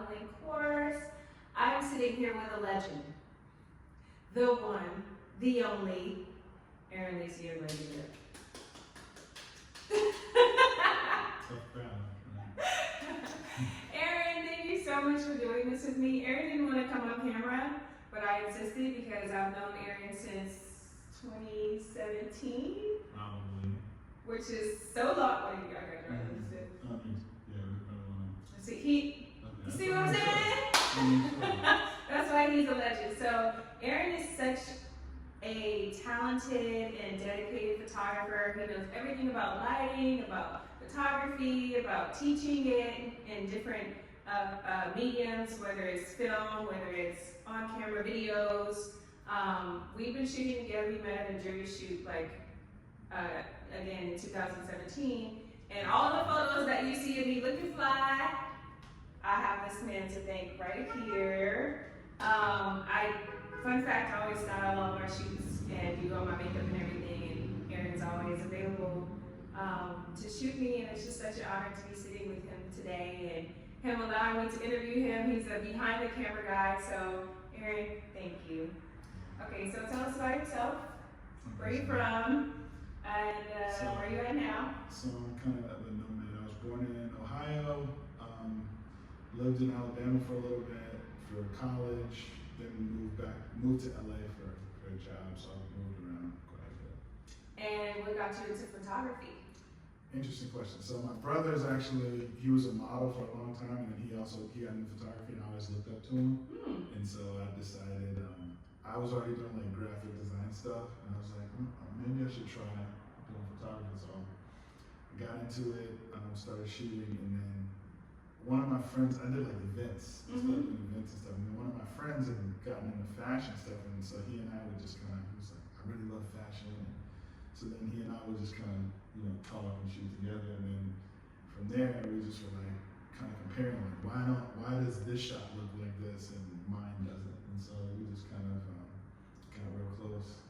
modeling course. I'm sitting here with a legend, the one, the only, Erin Lacey Lady. Erin, thank you so much for doing this with me. Erin didn't want to come on camera, but I insisted because I've known Erin since 2017. Probably. Which is so long. What do you got? See, you see what I'm saying? That's why he's a legend. So Erin is such a talented and dedicated photographer. He knows everything about lighting, about photography, about teaching it in different mediums, whether it's film, whether it's on-camera videos. We've been shooting together. We met at a jury shoot again in 2017. And all the photos that you see of me looking fly, I have this man to thank right here. Fun fact, I always style all my shoots and do all my makeup and everything, and Erin's always available to shoot me, and it's just such an honor to be sitting with him today and him allowing me to interview him. He's a behind the camera guy, so Erin, thank you. Okay, so tell us about yourself, where you from, and where you at now? So I'm kind of the nomad. I was born in Ohio, lived in Alabama for a little bit for college, then moved to LA for a job, so I've moved around quite a bit. And what got you into photography? Interesting question. So my brother's actually, he was a model for a long time, and he got into photography, and I always looked up to him. And so I decided, I was already doing like graphic design stuff, and I was like, maybe I should try doing photography. So I got into it, started shooting, and then one of my friends, I did like events, I started doing events and stuff, and then one of my friends had gotten into fashion stuff, and so he and I would just he was like, I really love fashion, and so then he and I would just talk and shoot together, and then from there we just were like kind of comparing, like why does this shot look like this and mine doesn't, and so we just kind of got real close.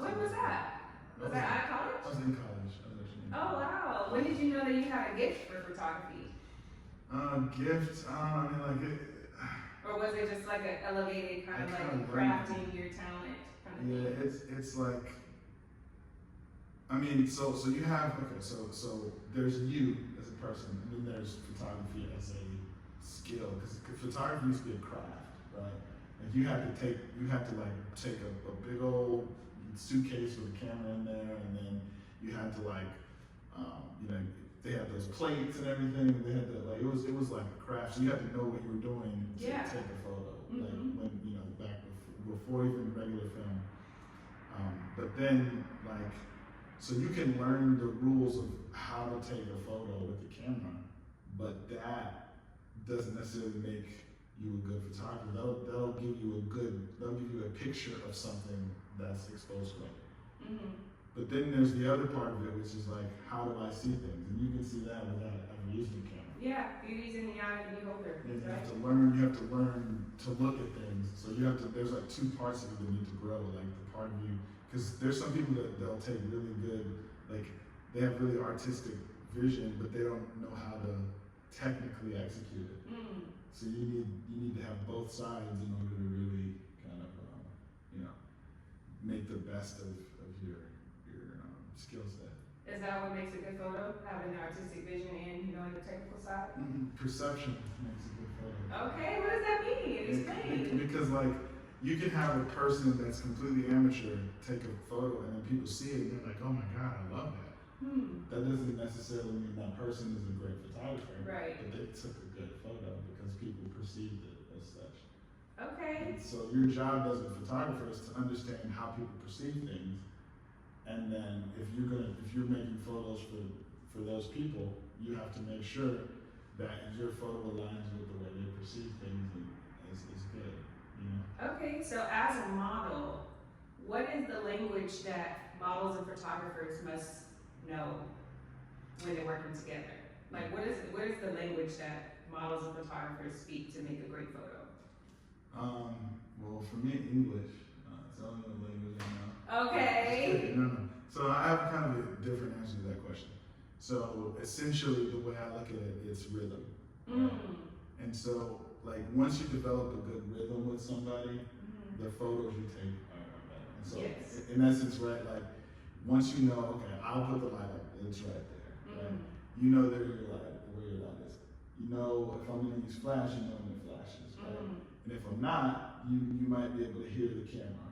When was that? Was that out of college? I was in college. Oh wow! When did you know that you had a gift for photography? Gift, I mean, like it. Or was it just like an elevated kind of like crafting your talent kind of thing? Yeah, it's like, I mean, so you have, okay, so there's you as a person, and then there's photography as a skill, because photography used to be a craft, right? Like you had to take a big old suitcase with a camera in there, and then you had to they had those plates and everything. They had it was like a craft. So you had to know what you were doing to take a photo. Like when back before even regular film. But then so you can learn the rules of how to take a photo with the camera, but that doesn't necessarily make you a good photographer. That'll give you a picture of something that's exposed right. But then there's the other part of it, which is like, how do I see things? And you can see that without ever using the camera. Yeah, you're using the eye of the beholder. And you have to learn to look at things. So there's like two parts of you that need to grow. Like the part of you, because there's some people they'll take really good, like they have really artistic vision, but they don't know how to technically execute it. So you need to have both sides in order to really kind of make the best of your skill set. Is that what makes a good photo? Having the artistic vision and knowing the technical side? Perception makes a good photo. Okay, what does that mean? Explain. Because you can have a person that's completely amateur take a photo and then people see it and they're like, oh my God, I love that. That doesn't necessarily mean that person is a great photographer. Right. But they took a good photo because people perceived it as such. Okay. And so your job as a photographer is to understand how people perceive things. And then if you're making photos for those people, you have to make sure that your photo aligns with the way they perceive things and is good. Okay, so as a model, what is the language that models and photographers must know when they're working together? Like what is the language that models and photographers speak to make a great photo? Well, for me, English. It's the only language I know. Okay. No. So I have kind of a different answer to that question. So essentially, the way I look at it, it's rhythm. Right? And so, like, once you develop a good rhythm with somebody, the photos you take are better. And so, Yes. in essence, right, like, once you know, okay, I'll put the light up, it's right there, right? You know where your light is. You know if I'm gonna use flash, you know when the flash is, right? And if I'm not, you might be able to hear the camera.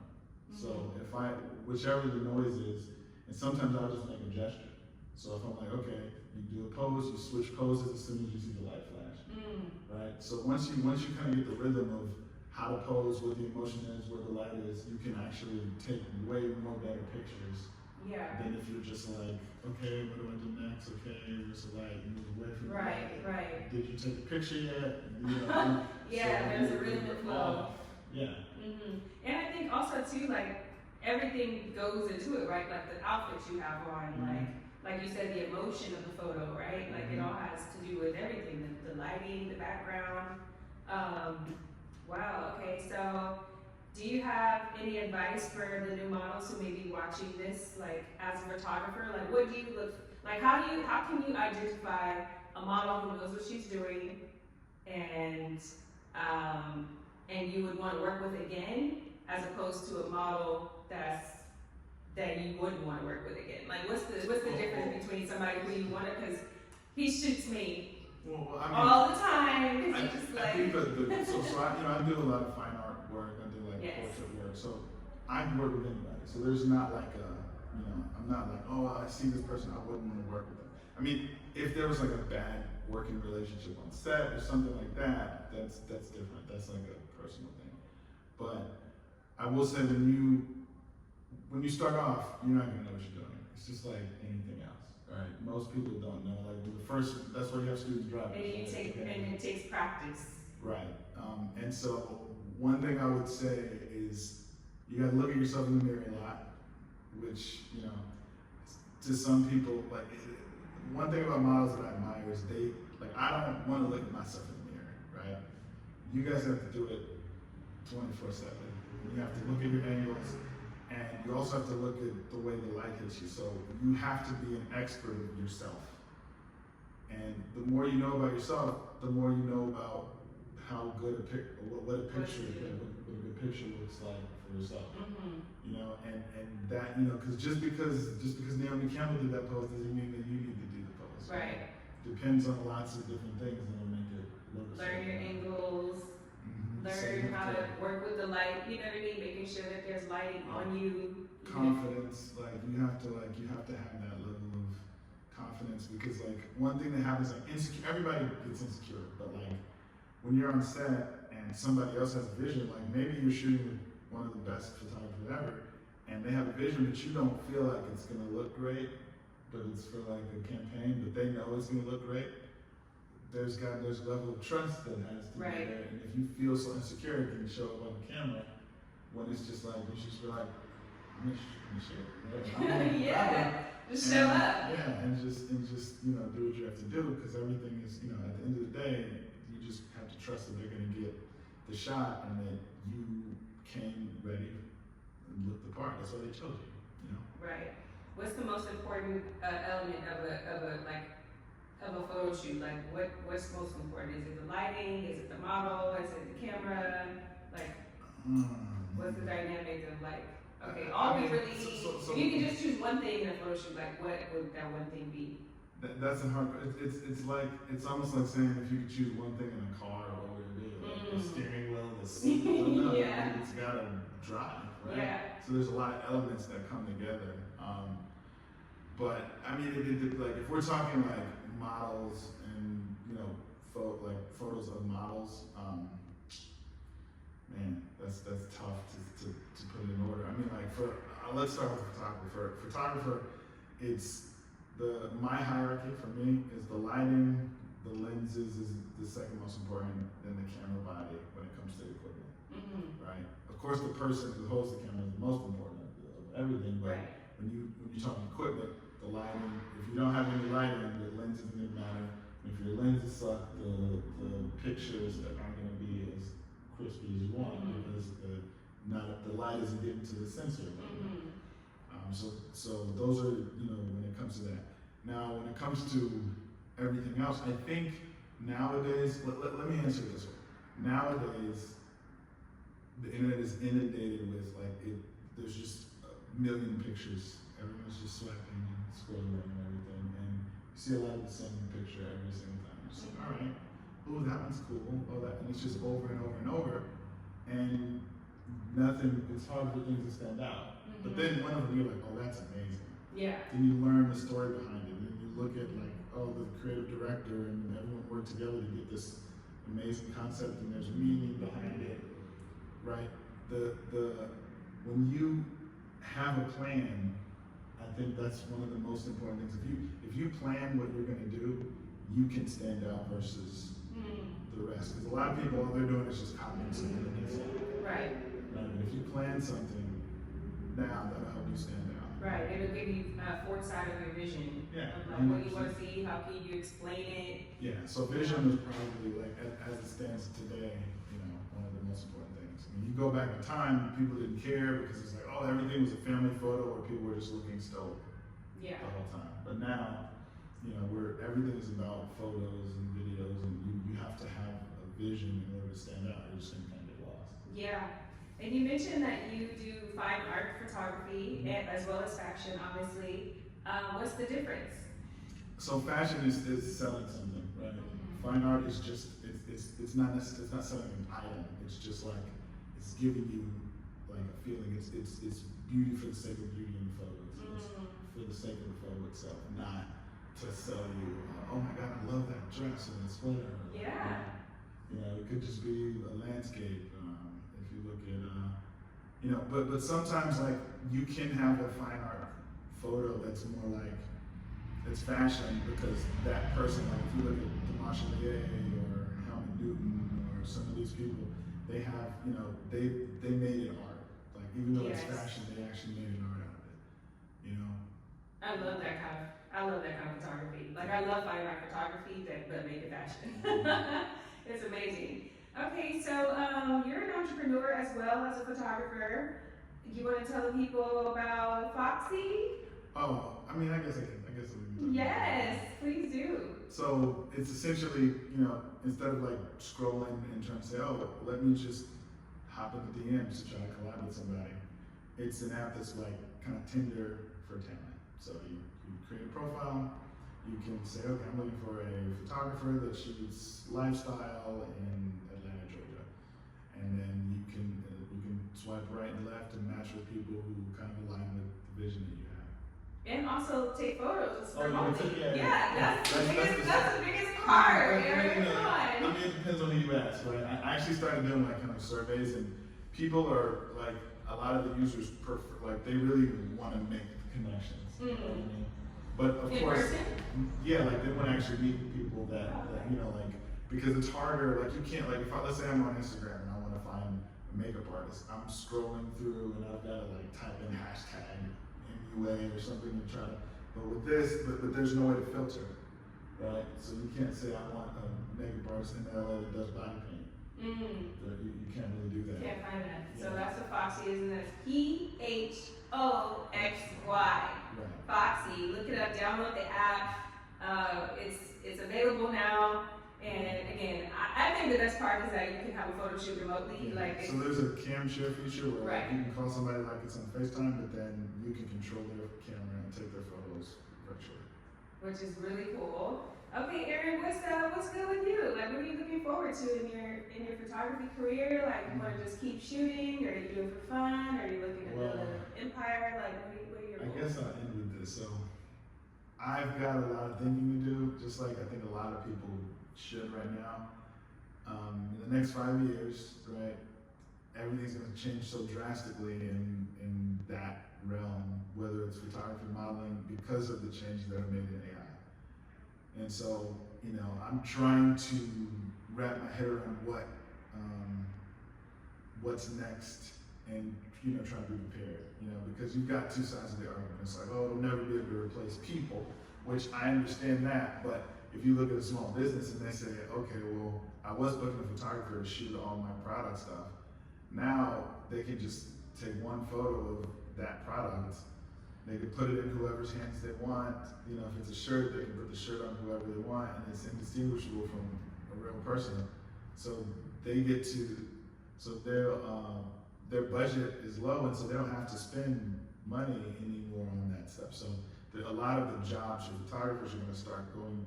So if whichever the noise is, and sometimes I'll just make a gesture. So if I'm like, okay, you do a pose, you switch poses as soon as you see the light flash, right? So once you kind of get the rhythm of how to pose, what the emotion is, where the light is, you can actually take way more better pictures. Yeah. Than if you're just like, okay, what do I do next? Okay, there's a light, you move away from the light. Right. Did you take a picture yet? You know, yeah, there's a rhythm and flow. Yeah. And I think also too, like, everything goes into it, right? Like the outfits you have on, like you said, the emotion of the photo, right? Like it all has to do with everything, the lighting, the background. Wow, okay, so do you have any advice for the new models who may be watching this, like as a photographer? Like what do you look, like how can you identify a model who knows what she's doing and you would want to work with again, as opposed to a model that you wouldn't want to work with again? Like what's the difference between somebody who you want to, because he shoots me all the time. I think I do a lot of fine art work. I do like portrait work. So I can work with anybody. So there's not like I'm not like, oh, I see this person, I wouldn't want to work with them. I mean, if there was like a bad working relationship on set or something like that, that's different. That's like a personal thing. But I will say when you start off, you're not gonna know what you're doing. It's just like anything else. Right, most people don't know. Like that's why you have students driving. And it takes practice. Right, and so one thing I would say is you gotta look at yourself in the mirror a lot, which to some people, like one thing about models that I admire is I don't want to look at myself in the mirror. Right, you guys have to do it 24/7. You have to look at your angles. And you also have to look at the way the light hits you. So you have to be an expert of yourself. And the more you know about yourself, the more you know about how good what a good picture looks like for yourself. And that because just because Naomi Campbell did that pose doesn't mean that you need to do the pose. Right. Depends on lots of different things that'll make it look. Learn your angles. Learn how to work with the light, you know what I mean? Making sure that there's lighting on you. Confidence, you have to have that level of confidence, because one thing that happens, everybody gets insecure, but when you're on set and somebody else has a vision, maybe you're shooting with one of the best photographers ever, and they have a vision that you don't feel like it's gonna look great, but it's for a campaign, but they know it's gonna look great. There's a level of trust that has to be there, and if you feel so insecure, it can show up on the camera when it's just you should just be like, I'm gonna shoot. Just show up. Yeah, and just do what you have to do, because everything is at the end of the day, you just have to trust that they're gonna get the shot and that you came ready and looked the part. That's why they chose you. Right. What's the most important element of a photo shoot? What's most important? Is it the lighting? Is it the model? Is it the camera? What's the dynamic of okay, all we really need, if you can just choose one thing in a photo shoot, what would that one thing be? That's a hard, it's almost like saying if you could choose one thing in a car, what would it be? The steering wheel, the seat, it's gotta drive, right? Yeah. So there's a lot of elements that come together. But I mean, if we're talking models and photos of models, man, that's tough to put in order. I mean, let's start with photographer. Photographer, it's my hierarchy for me is the lighting, the lenses is the second most important, then the camera body when it comes to the equipment, right? Of course, the person who holds the camera is the most important of everything, but when you talk equipment, the lighting, if you don't have any lighting, the lenses didn't matter. If your lenses suck, the pictures aren't going to be as crispy as you want, because the light isn't getting to the sensor. So those are when it comes to that. Now when it comes to everything else, I think Nowadays, let me answer it this way. Nowadays, the internet is inundated with there's just a million pictures. Everyone's just swiping and scrolling and everything, and you see a lot of the same picture every single time. You're just like, all right, ooh, that one's cool. Oh, that, and it's just over and over and over, and nothing. It's hard for things to stand out. But then one of them, you're like, oh, that's amazing. Yeah. Then you learn the story behind it, and then you look at like, oh, the creative director and everyone worked together to get this amazing concept, and there's a meaning behind it, right? When you have a plan, I think that's one of the most important things. If you plan what you're gonna do, you can stand out versus the rest. Because a lot of people, all they're doing is just copying something against it. Right. But if you plan something, now that'll help you stand out. Right. It'll give you foresight of your vision. Yeah. Of like what you want to see, how can you explain it? Yeah. So vision is probably like as it stands today, one of the most important things. I mean, you go back in time, people didn't care because it's like, oh, everything was a family photo, or people were just looking stoic the whole time. But now, where everything is about photos and videos, and you have to have a vision in order to stand out. You're just gonna kind of get lost. Yeah. And you mentioned that you do fine art photography and as well as fashion, obviously. What's the difference? So fashion is selling something, right? Fine art is just it's not selling an item. It's just like it's giving you like a feeling. It's beauty for the sake of beauty in the photos. It's for the sake of the photo itself, not to sell you. Oh my God, I love that dress and that sweater. Yeah. It could just be a landscape. If you look at but sometimes like you can have a fine art photo that's more like it's fashion because that person, like if you look at Demarchelier or Helmut Newton or some of these people, they have, they made it art. Like even though it's fashion, they actually made an art out of it. I love that kind of photography. Like I love fine art photography but make it fashion. It's amazing. Okay, so you're an entrepreneur as well as a photographer. You want to tell the people about Foxy? Oh, I mean, I guess we can. Yes, please do. So it's essentially, instead of like scrolling and trying to say, oh, let me just hop in the DMs to try to collab with somebody. It's an app that's like kind of Tinder for talent. So you create a profile. You can say, okay, I'm looking for a photographer that shoots lifestyle in Atlanta, Georgia, and then you can swipe right and left and match with people who kind of align with the vision that you have. And also take photos. That's the biggest part. I mean, it depends on who you ask, right? I actually started doing like kind of surveys, and people are like, a lot of the users like they really want to make connections. You know what I mean? But of course, like they want to actually meet people that like, because it's harder. Like you can't, like let's say I'm on Instagram and I want to find a makeup artist. I'm scrolling through and I've got to like type in hashtag MUA or something to try to. But with this, but there's no way to filter, right? So you can't say I want a makeup artist in LA that does body paint. You can't really do that. Can't find that. So that's what Foxy is, and that's P-H-O-X-Y. Right. Foxy. Look it up. Download the app. It's available now. And again, I think the best part is that you can have a photo shoot remotely. So there's a cam share feature where right. you can call somebody like it's on FaceTime, but then you can control their camera and take their photos virtually. Which is really cool. Okay, Aaron, what's good with you? Like, what are you looking forward to in your photography career? Like, you want to just keep shooting, or are you doing it for fun? Or are you looking to build an empire? Like, what are your goals? I guess I'll end with this. So, I've got a lot of thinking to do, just like I think a lot of people should right now. In the next 5 years, right, everything's going to change so drastically in that realm, whether it's photography, modeling, because of the changes that are made in AI. And so, I'm trying to wrap my head around what's next, and trying to be prepared. Because you've got two sides of the argument. It's like, oh, it'll never be able to replace people, which I understand that. But if you look at a small business and they say, okay, well, I was booking a photographer to shoot all my product stuff. Now they can just take one photo of that product. They can put it in whoever's hands they want. If it's a shirt, they can put the shirt on whoever they want, and it's indistinguishable from a real person. So they get to, so their budget is low, and so they don't have to spend money anymore on that stuff. So a lot of the jobs for photographers are going to start going,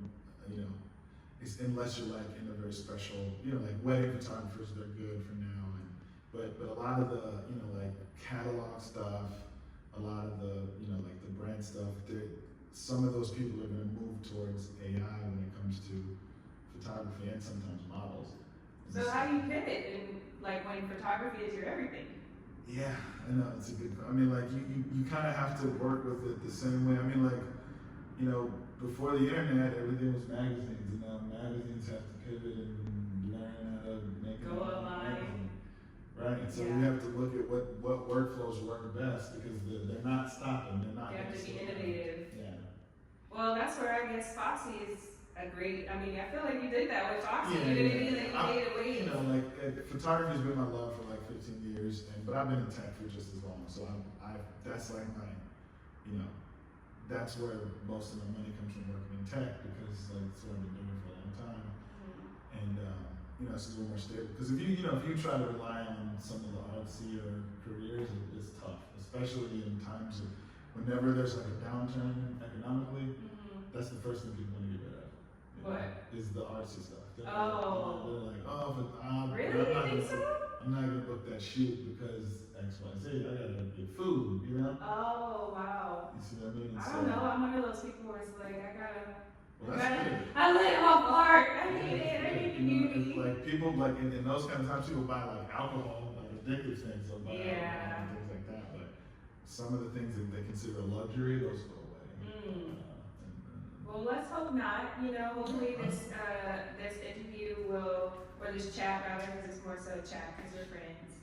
you know, unless you're like in a very special, you know, like wedding photographers, they're good for now. But a lot of the, you know, like catalog stuff, a lot of the, you know, like the brand stuff, some of those people are going to move towards AI when it comes to photography and sometimes models. So how do you pivot and like when photography is your everything? Yeah, I know, it's a good, I mean, like you kind of have to work with it the same way. I mean, like, you know, before the internet, everything was magazines, and now magazines have to pivot and learn how to make Go online. Right, and so we have to look at what workflows work best, because they're not stopping, they're not. You have to be innovative. Yeah. Well, that's where I guess Foxy is a great, I mean, I feel like you did that with Foxy. Yeah, You didn't mean that you made it wait. You know, like photography's been my love for like 15 years, but I've been in tech for just as long. So that's like my, you know, that's where most of my money comes from, working in tech, because like it's what I've been doing for a long time. And you know, it's a little more stable. Because if you know, if you try to rely on some of the artsier careers, it's tough, especially in times of whenever there's like a downturn economically. That's the first thing people want to get rid of. What? Is the artsy stuff. They're like, but really? You think so? I'm not gonna book that shoot because X, Y, Z. I gotta get food, you know? Oh, wow. You see what I mean? I don't know. I'm one of those people where it's like, Well, that's good. I live off art. I need it. I need community. It's like people like in those kind of times, people buy like alcohol, like addictive things, so buy alcohol and things like that. But some of the things that they consider a luxury, those go away. Well, let's hope not. You know, hopefully this interview will, or this chat rather, because it's more so a chat because we're friends,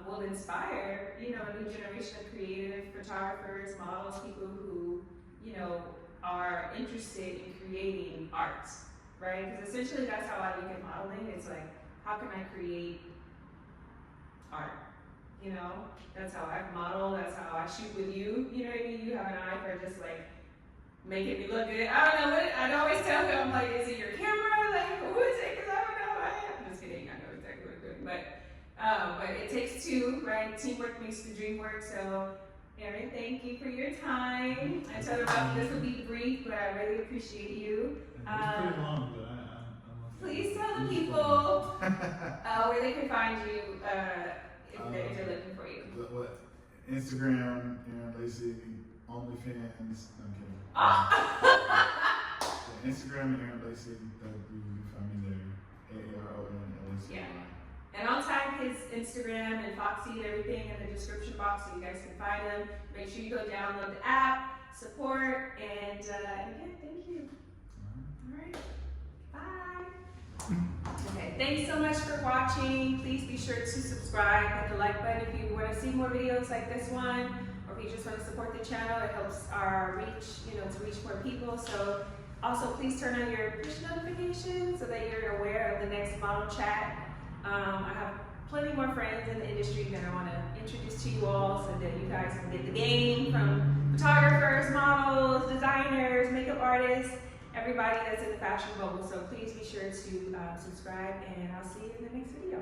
will inspire, you know, a new generation of creative photographers, models, people who, you know, are interested in creating art, right? Because essentially that's how I look at modeling. It's like, how can I create art? You know, that's how I model, that's how I shoot with you. You know what I mean? You have an eye for just like making me look good. I don't know what, I'd always tell him, like, is it your camera? Like, who is it? Because I don't know. I'm just kidding, I know exactly what I'm doing. But it takes two, right? Teamwork makes the dream work. So Aaron, thank you for your time. I told him this would be brief, but I really appreciate you. It's pretty long, but please tell the people where they can find you if they're looking for you. What? Instagram, Aaron Lacey, OnlyFans. I'm kidding. Instagram, Aaron Lacey. You can find me there. AARONLACY. Yeah. And I'll tag his Instagram and Foxy and everything in the description box so you guys can find him. Make sure you go download the app, support, and again, thank you. All right. Bye. Okay, thanks so much for watching. Please be sure to subscribe, hit the like button if you want to see more videos like this one, or if you just want to support the channel. It helps our reach, you know, to reach more people. So also please turn on your push notifications so that you're aware of the next model chat. I have plenty more friends in the industry that I want to introduce to you all so that you guys can get the game from photographers, models, designers, makeup artists, everybody that's in the fashion bubble. So please be sure to subscribe, and I'll see you in the next video.